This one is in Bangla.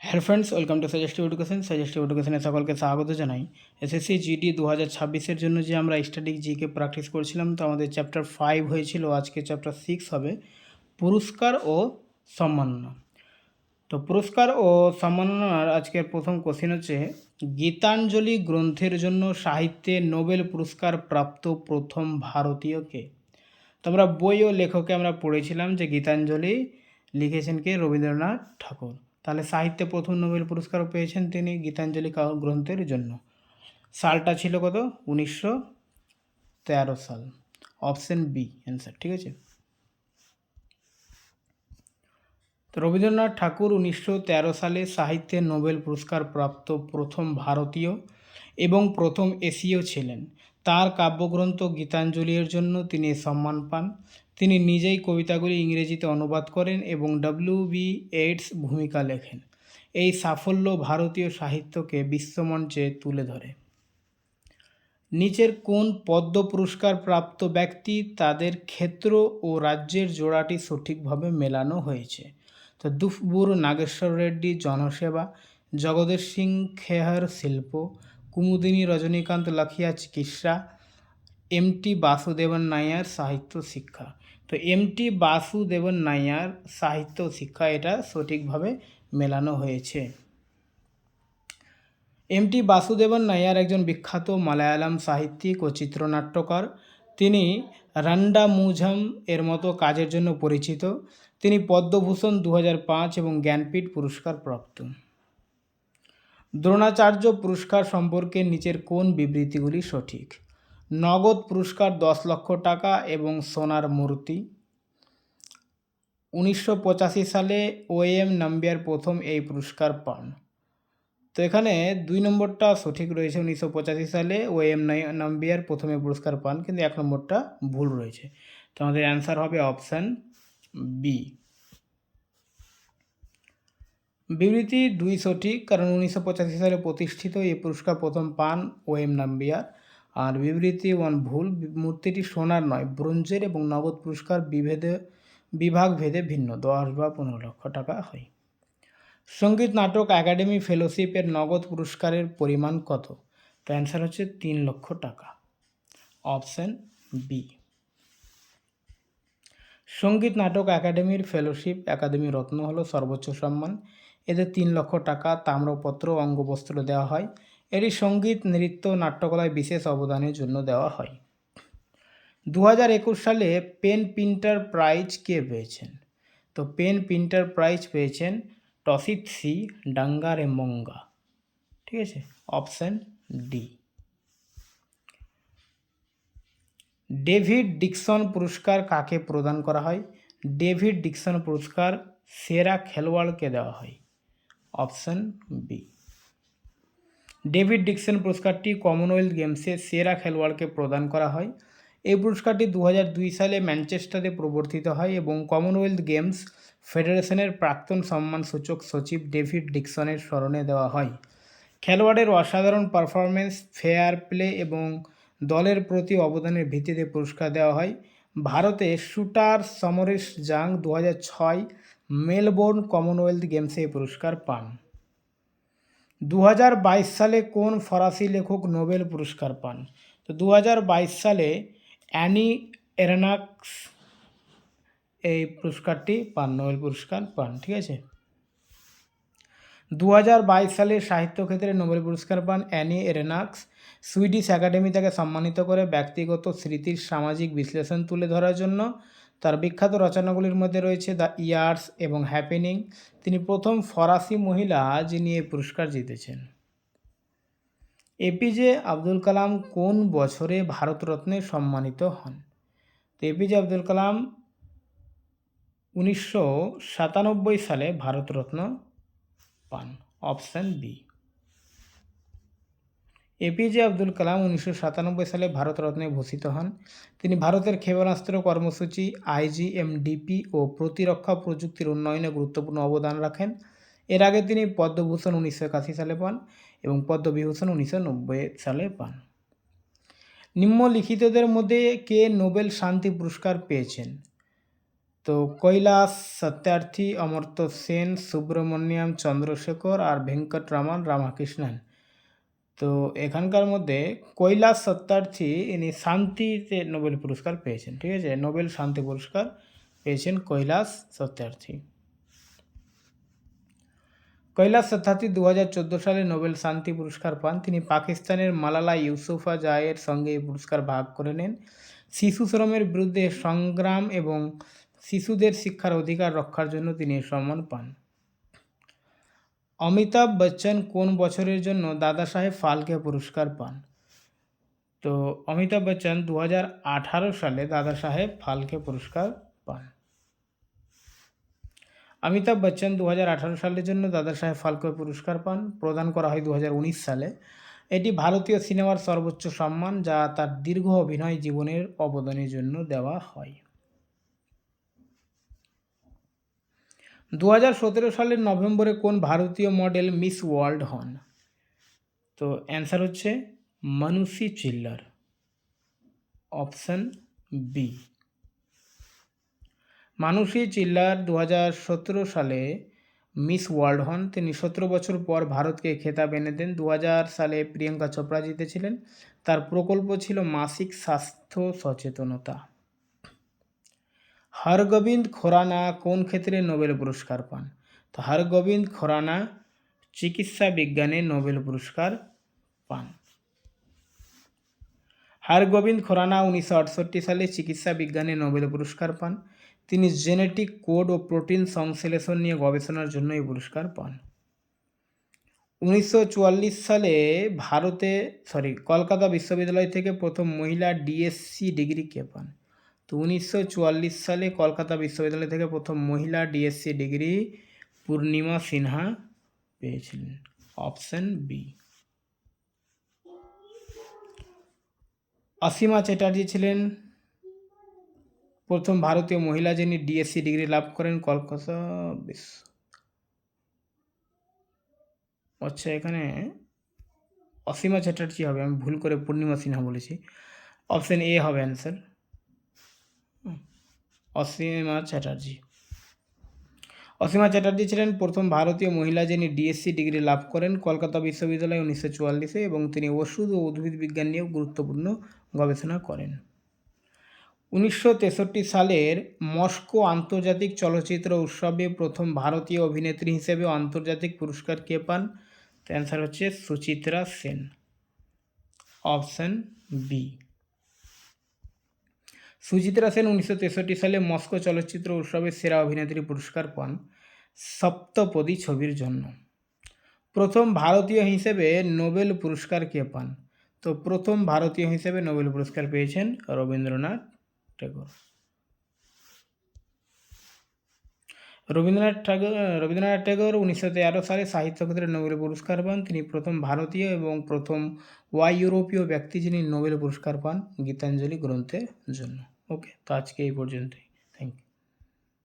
Hello friends, welcome to suggestive education. Suggestive এডুকেশনে সকলকে স্বাগত জানাই। এসএসসি জিডি 2026-এর জন্য যে আমরা স্ট্যাটিক জিকে প্র্যাকটিস করছিলাম, তো আমাদের চ্যাপ্টার 5 হয়েছিল, আজকে চ্যাপ্টার 6 হবে পুরস্কার ও সম্মাননা। তো পুরস্কার ও সম্মাননার আজকের প্রথম কোশ্চেন হচ্ছে, গীতাঞ্জলি গ্রন্থের জন্য সাহিত্যে নোবেল পুরস্কার প্রাপ্ত প্রথম ভারতীয় কে? তো আমরা বই ও লেখকে আমরা পড়েছিলাম যে গীতাঞ্জলি লিখেছেন কে? রবীন্দ্রনাথ ঠাকুর। তাহলে সাহিত্যে প্রথম নোবেল পুরস্কারও পেয়েছেন তিনি গীতাঞ্জলি গ্রন্থের জন্য। সালটা ছিল কত? 1913 সাল। অপশন বি অ্যান্সার, ঠিক আছে। তো রবীন্দ্রনাথ ঠাকুর 1913 সালে সাহিত্যে নোবেল পুরস্কার প্রাপ্ত প্রথম ভারতীয় এবং প্রথম এশীয় ছিলেন। তার কাব্যগ্রন্থ গীতাঞ্জলির জন্য তিনি সম্মান পান। তিনি নিজেই কবিতাগুলি ইংরেজিতে অনুবাদ করেন এবং ডব্লিউ.বি. এইটস ভূমিকা লেখেন। এই সাফল্য ভারতীয় সাহিত্যকে বিশ্বমঞ্চে তুলে ধরে। নিচের কোন পদ্ম পুরস্কার প্রাপ্ত ব্যক্তি তাদের ক্ষেত্র ও রাজ্যের জোড়াটি সঠিকভাবে মেলানো হয়েছে? তো দুফবুর নাগেশ্বর রেড্ডি জনসেবা, জগদীশ সিং খেহর শিল্প, কুমুদিনী রজনীকান্ত লাখিয়া চিকিৎসা, এম.টি. বাসুদেবন নায়ার সাহিত্য শিক্ষা। তো এম.টি. বাসুদেবন নায়ার সাহিত্য শিক্ষা, এটা সঠিকভাবে মেলানো হয়েছে। এম.টি. বাসুদেবন নায়ার একজন বিখ্যাত মালায়ালাম সাহিত্যিক ও চিত্রনাট্যকার। তিনি রান্ডামুঝম এর মতো কাজের জন্য পরিচিত। তিনি পদ্মভূষণ 2005 এবং জ্ঞানপীঠ পুরস্কার প্রাপ্ত। দ্রোণাচার্য পুরস্কার সম্পর্কে নিচের কোন বিবৃতিগুলি সঠিক? নগদ পুরস্কার 10 লক্ষ টাকা এবং সোনার মূর্তি। 1985 সালে ও.এম. নাম্বিয়ার প্রথম এই পুরস্কার পান। তো এখানে 2 নম্বরটা সঠিক রয়েছে, 1985 সালে ও.এম. নাম্বিয়ার প্রথমে পুরস্কার পান, কিন্তু 1 নম্বরটা ভুল রয়েছে। তো আমাদের অ্যান্সার হবে অপশান বি। বিবৃতি 2 সঠিক, কারণ 1985 সালে প্রতিষ্ঠিত এই পুরস্কার প্রথম পান ও.এম. নাম্বিয়ার। আর বিবৃতি 1 ভুল, মূর্তিটি সোনার নয়, ব্রোঞ্জের এবং নগদ পুরস্কার বিভাগ ভেদে ভিন্ন, 10 বা 15 লক্ষ টাকা হয়। সঙ্গীত নাটক একাডেমি ফেলোশিপের নগদ পুরস্কারের পরিমাণ কত? তো অ্যান্সার হচ্ছে 3 লক্ষ টাকা। Option B. সঙ্গীত নাটক একাডেমির ফেলোশিপ একাডেমি রত্ন হলো সর্বোচ্চ সম্মান। এতে 3 লক্ষ টাকা, তাম্রপত্র, অঙ্গবস্ত্র দেওয়া হয়। এটি সঙ্গীত, নৃত্য, নাট্যকলায় বিশেষ অবদানের জন্য দেওয়া হয়। 2021 সালে পেন প্রিন্টার প্রাইজ কে পেয়েছেন? তো পেন প্রিন্টার প্রাইজ পেয়েছেন টসিত সি ডাঙ্গারেমঙ্গা, ঠিক আছে। Option D. ডেভিড ডিকসন পুরস্কার কাকে প্রদান করা হয়? ডেভিড ডিকসন পুরস্কার সেরা খেলোয়াড়কে দেওয়া হয়। Option B. ডেভিড ডিকসন পুরস্কারটি কমনওয়েলথ গেমসে সেরা খেলোয়াড়কে প্রদান করা হয়। এই পুরস্কারটি 2002 সালে ম্যানচেস্টারে প্রবর্তিত হয় এবং কমনওয়েলথ গেমস ফেডারেশনের প্রাক্তন সম্মানসূচক সচিব ডেভিড ডিকসনের স্মরণে দেওয়া হয়। খেলোয়াড়ের অসাধারণ পারফরমেন্স, ফেয়ার প্লে এবং দলের প্রতি অবদানের ভিত্তিতে পুরস্কার দেওয়া হয়। ভারতে শুটার সমরেশ জাং 2006 মেলবোর্ন কমনওয়েলথ গেমসে এই পুরস্কার পান। 2022 সালে কোন ফরাসি লেখক নোবেল পুরস্কার পান? তো 2022 সালে অ্যানি এরনাক্স এই পুরস্কারটি পান, নোবেল পুরস্কার পান, ঠিক আছে। 2022 সালে সাহিত্য ক্ষেত্রে নোবেল পুরস্কার পান অ্যানি এরেনাক্স। সুইডিশ একাডেমি তাকে সম্মানিত করে ব্যক্তিগত স্মৃতির সামাজিক বিশ্লেষণ তুলে ধরার জন্য। তার বিখ্যাত রচনাগুলির মধ্যে রয়েছে দ্য ইয়ার্স এবং হ্যাপেনিং। তিনি প্রথম ফরাসি মহিলা যিনি এই পুরস্কার জিতেছেন। এপিজে আব্দুল কালাম কোন বছরে ভারতরত্নে সম্মানিত হন? তো এপিজে আব্দুল কালাম 1997 সালে ভারতরত্ন পান। Option B. APJ Abdul Kalam 1997 সালে ভারতরত্নে ভূষিত হন। তিনি ভারতের ক্ষেপণাস্ত্র কর্মসূচি IGMDP ও প্রতিরক্ষা প্রযুক্তির উন্নয়নে গুরুত্বপূর্ণ অবদান রাখেন। এর আগে তিনি পদ্মভূষণ 1981 সালে পান এবং পদ্মবিভূষণ 1990 সালে পান। নিম্নলিখিতদের মধ্যে কে নোবেল শান্তি পুরস্কার পেয়েছেন? তো কৈলাস সত্যার্থী, অমর্ত্য সেন, সুব্রমণ্যম চন্দ্রশেখর আর ভেঙ্কটরামান রামাকৃষ্ণন। তো এখানকার মধ্যে কৈলাস সত্যার্থী ইনি শান্তিতে নোবেল পুরস্কার পেয়েছেন, ঠিক আছে, নোবেল শান্তি পুরস্কার পেয়েছেন কৈলাস সত্যার্থী। কৈলাস সত্যার্থী 2014 সালে নোবেল শান্তি পুরস্কার পান। তিনি পাকিস্তানের মালালা ইউসুফজাইয়ের সঙ্গে এই পুরস্কার ভাগ করে নেন। শিশু শ্রমের বিরুদ্ধে সংগ্রাম এবং শিশুদের শিক্ষার অধিকার রক্ষার জন্য তিনি এই সম্মান পান। অমিতাভ বচ্চন কোন বছরের জন্য দাদা সাহেব ফালকে পুরস্কার পান? তো অমিতাভ বচ্চন 2018 সালে দাদা সাহেব ফালকে পুরস্কার পান। অমিতাভ বচ্চন 2018 সালের জন্য দাদা সাহেব ফালকে পুরস্কার পান, প্রদান করা হয় 2019 সালে। এটি ভারতীয় সিনেমার সর্বোচ্চ সম্মান, যা তার দীর্ঘ অভিনয় জীবনের অবদানের জন্য দেওয়া হয়। 2017 সালের নভেম্বরে কোন ভারতীয় মডেল মিস ওয়ার্ল্ড হন? তো অ্যান্সার হচ্ছে মানুষী চিল্লার, অপশন বি। মানুষী চিল্লার 2017 সালে মিস ওয়ার্ল্ড হন। তিনি 17 বছর পর ভারতকে খেতাব এনে দেন। 2000 সালে প্রিয়াঙ্কা চোপড়া জিতেছিলেন। তার প্রকল্প ছিল মাসিক স্বাস্থ্য সচেতনতা। হরগোবিন্দ খোরানা কোন ক্ষেত্রে নোবেল পুরস্কার পান? তো হরগোবিন্দ খোরানা চিকিৎসা বিজ্ঞানে নোবেল পুরস্কার পান। হরগোবিন্দ খোরানা 1968 সালে চিকিৎসা বিজ্ঞানে নোবেল পুরস্কার পান। তিনি জেনেটিক কোড ও প্রোটিন সংশ্লেষণ নিয়ে গবেষণার জন্য এই পুরস্কার পান। 1944 সালে কলকাতা বিশ্ববিদ্যালয় থেকে প্রথম মহিলা ডিএসসি ডিগ্রি কে পান? তো 1944 সালে কলকাতা বিশ্ববিদ্যালয় থেকে প্রথম মহিলা ডিএসসি ডিগ্রি পূর্ণিমা সিনহা পেয়েছিলেন, অপশন বি। অসীমা চ্যাটার্জি ছিলেন প্রথম ভারতীয় মহিলা যিনি ডিএসসি ডিগ্রি লাভ করেন কলকাতা এখানে অসীমা চ্যাটার্জি হবে, আমি ভুল করে পূর্ণিমা সিনহা বলেছি। অপশন এ হবে অ্যান্সার, অসীমা চ্যাটার্জি। অসীমা চ্যাটার্জি ছিলেন প্রথম ভারতীয় মহিলা যিনি ডিএসসি ডিগ্রি লাভ করেন কলকাতা বিশ্ববিদ্যালয়ে 1944-এ এবং তিনি ওষুধ ও উদ্ভিদ বিজ্ঞান নিয়েও গুরুত্বপূর্ণ গবেষণা করেন। 1963 সালের মস্কো আন্তর্জাতিক চলচ্চিত্র উৎসবে প্রথম ভারতীয় অভিনেত্রী হিসেবে আন্তর্জাতিক পুরস্কার কে পান? অ্যান্সার হচ্ছে সুচিত্রা সেন, অপশন বি। সুচিত্রা সেন 1963 সালে মস্কো চলচ্চিত্র উৎসবে সেরা অভিনেত্রী পুরস্কার পান সপ্তপদী ছবির জন্য। প্রথম ভারতীয় হিসেবে নোবেল পুরস্কার কে পান? তো প্রথম ভারতীয় হিসেবে নোবেল পুরস্কার পেয়েছেন রবীন্দ্রনাথ ঠাকুর। রবীন্দ্রনাথ ঠাকুর 1913 সালে সাহিত্য ক্ষেত্রে নোবেল পুরস্কার পান। তিনি প্রথম ভারতীয় এবং প্রথম ইউরোপীয় ব্যক্তি যিনি নোবেল পুরস্কার পান গীতাঞ্জলি গ্রন্থের জন্য। ওকে, তো আজকে এই পর্যন্তই।